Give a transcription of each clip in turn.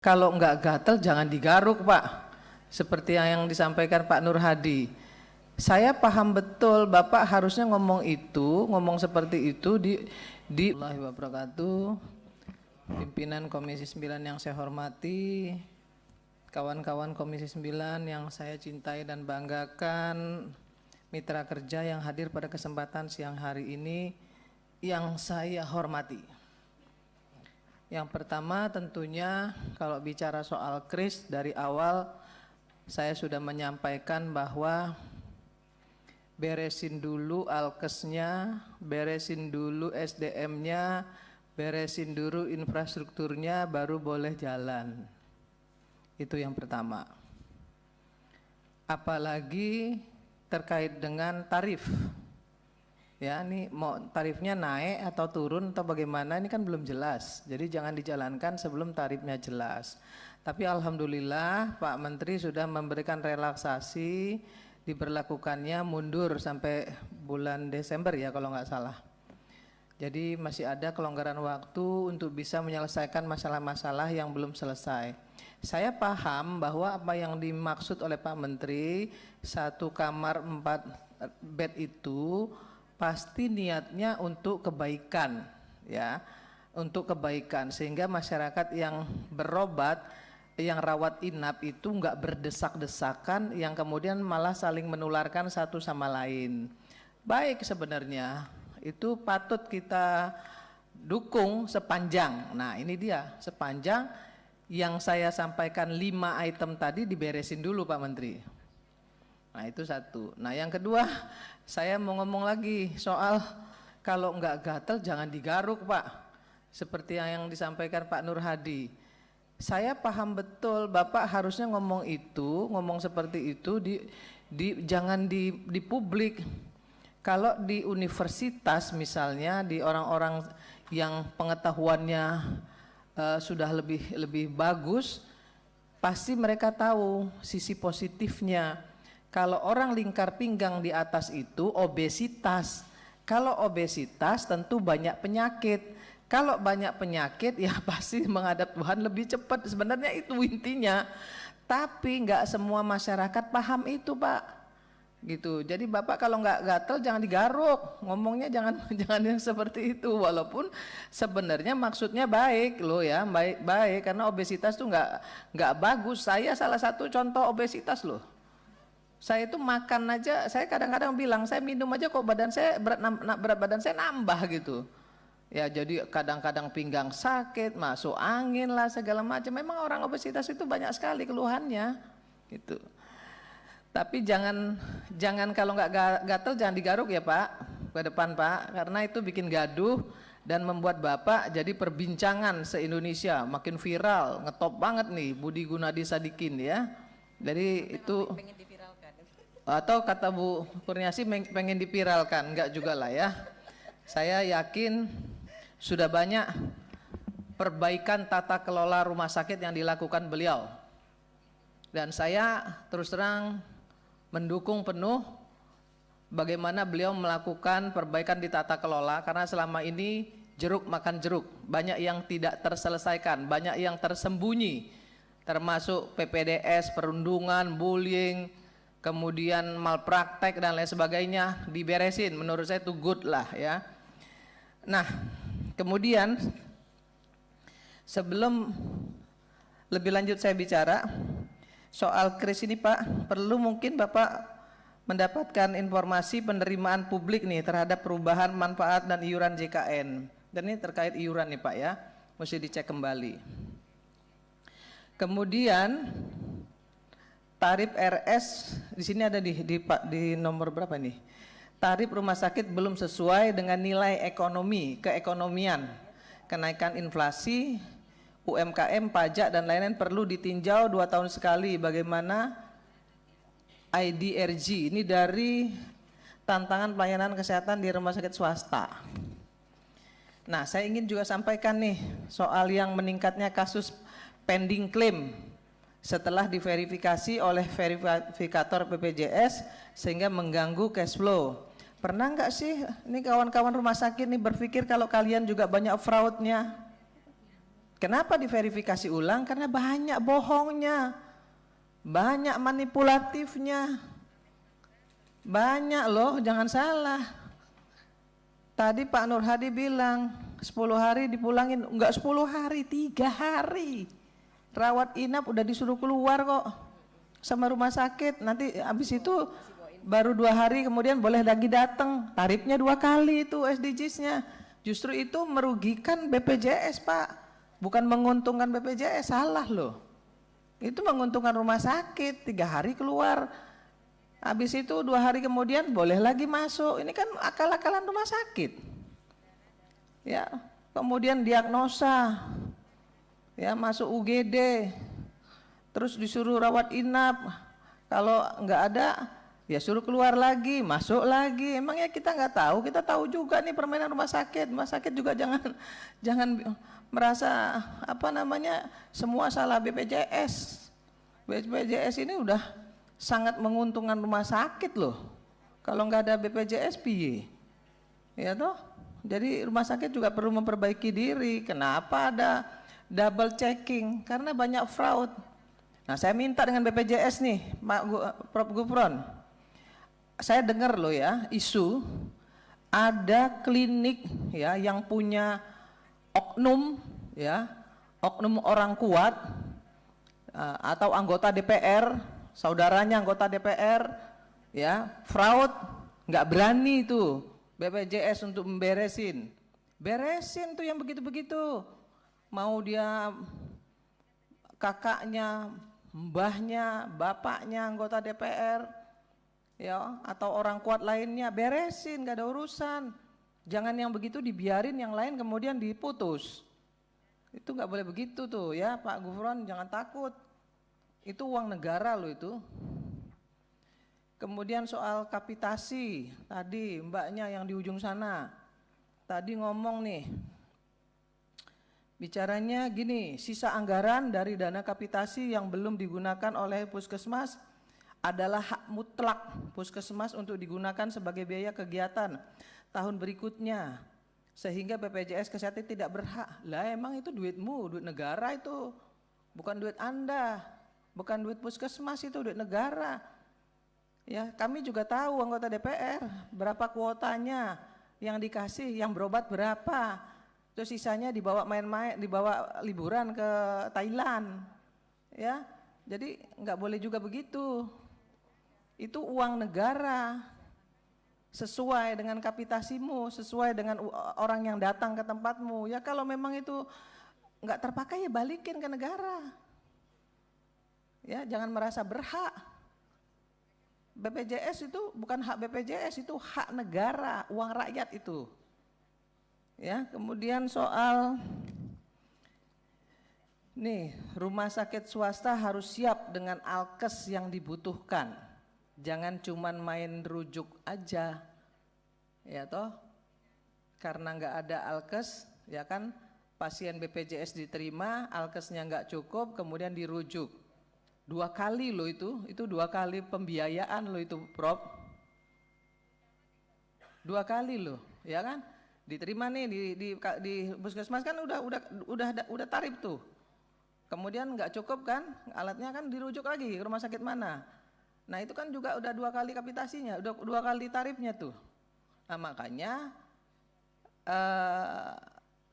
Kalau nggak gatel jangan digaruk, Pak. Seperti yang disampaikan Pak Nur Hadi. Saya paham betul Bapak harusnya ngomong seperti itu di Waalaikumsalam wabarakatuh. Pimpinan Komisi 9 yang saya hormati, kawan-kawan Komisi 9 yang saya cintai dan banggakan, mitra kerja yang hadir pada kesempatan siang hari ini yang saya hormati. Yang pertama tentunya kalau bicara soal KRIS dari awal saya sudah menyampaikan bahwa beresin dulu alkesnya, beresin dulu SDM-nya, beresin dulu infrastrukturnya baru boleh jalan. Itu yang pertama. Apalagi terkait dengan tarif. Ya, ini mau tarifnya naik atau turun atau bagaimana ini kan belum jelas. Jadi jangan dijalankan sebelum tarifnya jelas. Tapi alhamdulillah Pak Menteri sudah memberikan relaksasi, diberlakukannya mundur sampai bulan Desember ya kalau nggak salah. Jadi masih ada kelonggaran waktu untuk bisa menyelesaikan masalah-masalah yang belum selesai. Saya paham bahwa apa yang dimaksud oleh Pak Menteri, 1 kamar 4 bed itu pasti niatnya untuk kebaikan, ya, untuk kebaikan sehingga masyarakat yang berobat, yang rawat inap itu enggak berdesak-desakan, yang kemudian malah saling menularkan satu sama lain. Baik sebenarnya, itu patut kita dukung sepanjang. Nah ini dia, sepanjang yang saya sampaikan 5 item tadi diberesin dulu Pak Menteri. Nah itu satu. Nah yang kedua, saya mau ngomong lagi soal kalau nggak gatel jangan digaruk Pak. Seperti yang disampaikan Pak Nur Hadi. Saya paham betul Bapak harusnya ngomong seperti itu jangan di publik. Kalau di universitas misalnya, di orang-orang yang pengetahuannya sudah lebih bagus, pasti mereka tahu sisi positifnya. Kalau orang lingkar pinggang di atas itu obesitas. Kalau obesitas tentu banyak penyakit. Kalau banyak penyakit ya pasti menghadap Tuhan lebih cepat. Sebenarnya itu intinya. Tapi nggak semua masyarakat paham itu Pak. Gitu. Jadi Bapak kalau nggak gatel jangan digaruk. Ngomongnya jangan yang seperti itu. Walaupun sebenarnya maksudnya baik loh ya, baik karena obesitas tuh nggak bagus. Saya salah satu contoh obesitas loh. Saya itu makan aja, saya kadang-kadang bilang saya minum aja kok berat badan saya nambah gitu. Ya jadi kadang-kadang pinggang sakit, masuk angin lah segala macam. Memang orang obesitas itu banyak sekali keluhannya gitu. Tapi jangan kalau nggak gatel jangan digaruk ya Pak ke depan Pak, karena itu bikin gaduh dan membuat Bapak jadi perbincangan se-Indonesia, makin viral, ngetop banget nih Budi Gunadi Sadikin ya. Jadi itu atau kata Bu Kurniasi pengen dipiralkan, enggak juga lah ya. Saya yakin sudah banyak perbaikan tata kelola rumah sakit yang dilakukan beliau. Dan saya terus terang mendukung penuh bagaimana beliau melakukan perbaikan di tata kelola, karena selama ini jeruk makan jeruk, banyak yang tidak terselesaikan, banyak yang tersembunyi, termasuk PPDS, perundungan, bullying, kemudian malpraktek dan lain sebagainya diberesin. Menurut saya itu good lah ya. Nah kemudian sebelum lebih lanjut saya bicara soal KRIS ini Pak, perlu mungkin Bapak mendapatkan informasi penerimaan publik nih terhadap perubahan manfaat dan iuran JKN. Dan ini terkait iuran nih Pak ya, mesti dicek kembali. Kemudian tarif RS di sini ada di nomor berapa nih? Tarif rumah sakit belum sesuai dengan nilai ekonomi, keekonomian, kenaikan inflasi, UMKM, pajak dan lain-lain perlu ditinjau 2 tahun sekali. Bagaimana IDRG ini dari tantangan pelayanan kesehatan di rumah sakit swasta. Nah, saya ingin juga sampaikan nih soal yang meningkatnya kasus pending claim setelah diverifikasi oleh verifikator BPJS sehingga mengganggu cash flow. Pernah nggak sih ini kawan-kawan rumah sakit nih berpikir kalau kalian juga banyak fraudnya? Kenapa diverifikasi ulang? Karena banyak bohongnya, banyak manipulatifnya, banyak loh, jangan salah. Tadi Pak Nur Hadi bilang 10 hari dipulangin, enggak 10 hari, 3 hari. Rawat inap udah disuruh keluar kok sama rumah sakit, nanti habis itu baru 2 hari kemudian boleh lagi datang, tarifnya 2 kali itu SDGs-nya. Justru itu merugikan BPJS Pak, bukan menguntungkan BPJS, salah loh. Itu menguntungkan rumah sakit, 3 hari keluar, habis itu 2 hari kemudian boleh lagi masuk. Ini kan akal-akalan rumah sakit. Ya, kemudian diagnosa, ya masuk UGD, terus disuruh rawat inap. Kalau nggak ada, ya suruh keluar lagi, masuk lagi. Emangnya kita nggak tahu? Kita tahu juga nih permainan rumah sakit. Rumah sakit juga jangan merasa apa namanya semua salah BPJS. BPJS ini udah sangat menguntungkan rumah sakit loh. Kalau nggak ada BPJS piye? Ya toh? Jadi rumah sakit juga perlu memperbaiki diri. Kenapa ada double checking? Karena banyak fraud. Nah, saya minta dengan BPJS nih, Prof Gufron. Saya dengar loh ya, isu ada klinik ya yang punya oknum ya, oknum orang kuat atau anggota DPR, saudaranya anggota DPR ya, fraud, nggak berani itu BPJS untuk beresin tuh yang begitu-begitu. Mau dia kakaknya, mbahnya, bapaknya anggota DPR ya, atau orang kuat lainnya, beresin, gak ada urusan. Jangan yang begitu dibiarin, yang lain kemudian diputus. Itu gak boleh begitu tuh ya Pak Gufron, jangan takut. Itu uang negara loh itu. Kemudian soal kapitasi, tadi mbaknya yang di ujung sana, tadi ngomong nih, bicaranya gini, sisa anggaran dari dana kapitasi yang belum digunakan oleh puskesmas adalah hak mutlak puskesmas untuk digunakan sebagai biaya kegiatan tahun berikutnya, sehingga BPJS Kesehatan tidak berhak. Lah emang itu duitmu, duit negara itu, bukan duit Anda, bukan duit puskesmas, itu duit negara. Ya, kami juga tahu anggota DPR berapa kuotanya yang dikasih, yang berobat berapa, terus sisanya dibawa main-main, dibawa liburan ke Thailand, ya. Jadi nggak boleh juga begitu. Itu uang negara, sesuai dengan kapitasimu, sesuai dengan orang yang datang ke tempatmu. Ya kalau memang itu nggak terpakai ya balikin ke negara. Ya jangan merasa berhak. BPJS itu bukan hak BPJS, itu hak negara, uang rakyat itu. Ya, kemudian soal nih, rumah sakit swasta harus siap dengan alkes yang dibutuhkan. Jangan cuman main rujuk aja. Ya toh? Karena nggak ada alkes, ya kan? Pasien BPJS diterima, alkesnya nggak cukup, kemudian dirujuk. 2 kali loh itu 2 kali pembiayaan loh itu Prof. 2 kali loh, ya kan? Diterima nih di puskesmas kan udah tarif tuh. Kemudian nggak cukup kan, alatnya kan dirujuk lagi ke rumah sakit mana. Nah itu kan juga udah 2 kali kapitasinya, udah 2 kali tarifnya tuh. Nah makanya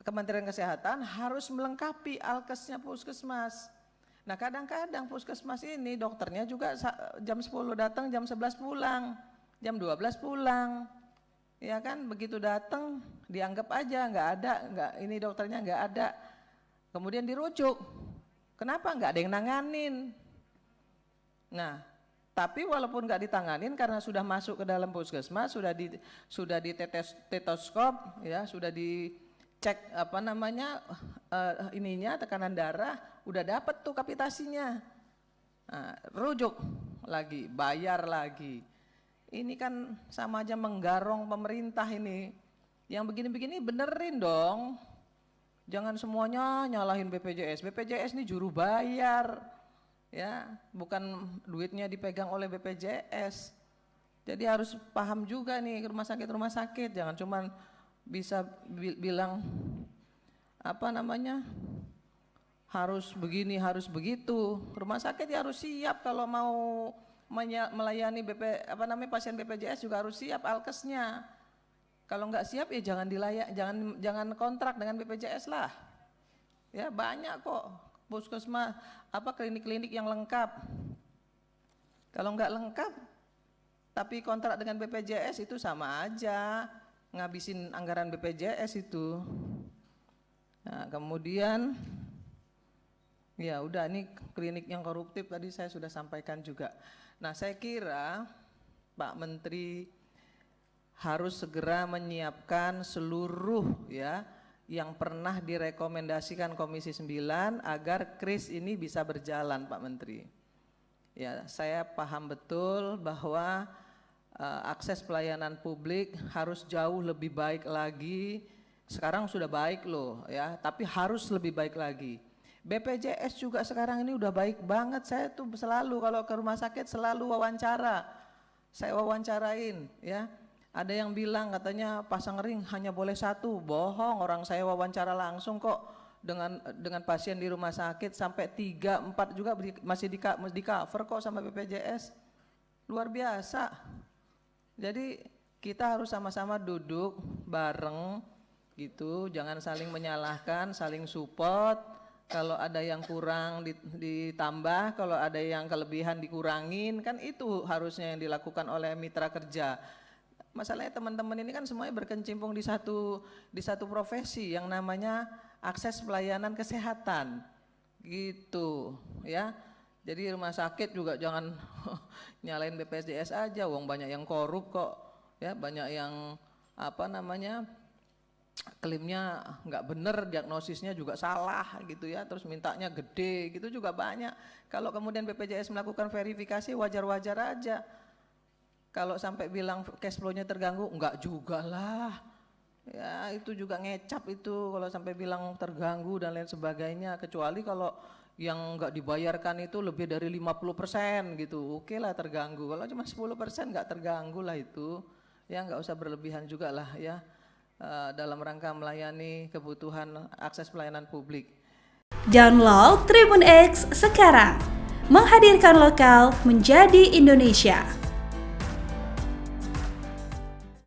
Kementerian Kesehatan harus melengkapi alkesnya puskesmas. Nah kadang-kadang puskesmas ini dokternya juga jam 10 datang, jam 11 pulang, jam 12 pulang. Ya kan begitu datang dianggap aja nggak ada, ini dokternya nggak ada. Kemudian dirujuk. Kenapa? Nggak ada yang nanganin. Nah, tapi walaupun nggak ditanganin karena sudah masuk ke dalam puskesmas, sudah di stetoskop, ya, sudah dicek apa namanya ininya tekanan darah, udah dapat tuh kapitasinya. Nah, rujuk lagi, bayar lagi. Ini kan sama aja menggarong pemerintah ini. Yang begini-begini benerin dong. Jangan semuanya nyalahin BPJS. BPJS ini juru bayar, ya, bukan duitnya dipegang oleh BPJS. Jadi harus paham juga nih rumah sakit. Jangan cuman bisa bilang apa namanya harus begini, harus begitu. Rumah sakit ya harus siap kalau mau melayani pasien BPJS juga harus siap alkesnya. Kalau nggak siap ya jangan kontrak dengan BPJS lah. Ya banyak kok puskesmas klinik-klinik yang lengkap. Kalau nggak lengkap tapi kontrak dengan BPJS itu sama aja ngabisin anggaran BPJS itu. Nah, kemudian ya udah, ini klinik yang koruptif tadi saya sudah sampaikan juga. Nah, saya kira Pak Menteri harus segera menyiapkan seluruh ya yang pernah direkomendasikan Komisi 9 agar KRIS ini bisa berjalan, Pak Menteri. Ya, saya paham betul bahwa akses pelayanan publik harus jauh lebih baik lagi. Sekarang sudah baik loh ya, tapi harus lebih baik lagi. BPJS juga sekarang ini udah baik banget. Saya tuh selalu kalau ke rumah sakit selalu wawancara. Saya wawancarain ya. Ada yang bilang katanya pasang ring hanya boleh 1. Bohong, orang saya wawancara langsung kok dengan pasien di rumah sakit sampai 3, 4 juga masih di cover kok sama BPJS. Luar biasa. Jadi kita harus sama-sama duduk bareng gitu, jangan saling menyalahkan, saling support. Kalau ada yang kurang ditambah, kalau ada yang kelebihan dikurangin, kan itu harusnya yang dilakukan oleh mitra kerja. Masalahnya teman-teman ini kan semuanya berkecimpung di satu profesi yang namanya akses pelayanan kesehatan, gitu ya. Jadi rumah sakit juga jangan nyalain BPJS aja, wong banyak yang korup kok, ya banyak yang klaimnya nggak bener, diagnosisnya juga salah gitu ya, terus mintanya gede gitu juga banyak. Kalau kemudian BPJS melakukan verifikasi wajar-wajar aja. Kalau sampai bilang cash flow-nya terganggu, enggak juga lah. Ya itu juga ngecap itu kalau sampai bilang terganggu dan lain sebagainya, kecuali kalau yang enggak dibayarkan itu lebih dari 50% gitu, oke lah terganggu. Kalau cuma 10% enggak terganggu lah itu, ya enggak usah berlebihan juga lah ya. Dalam rangka melayani kebutuhan akses pelayanan publik. Download Tribun X sekarang, menghadirkan lokal menjadi Indonesia.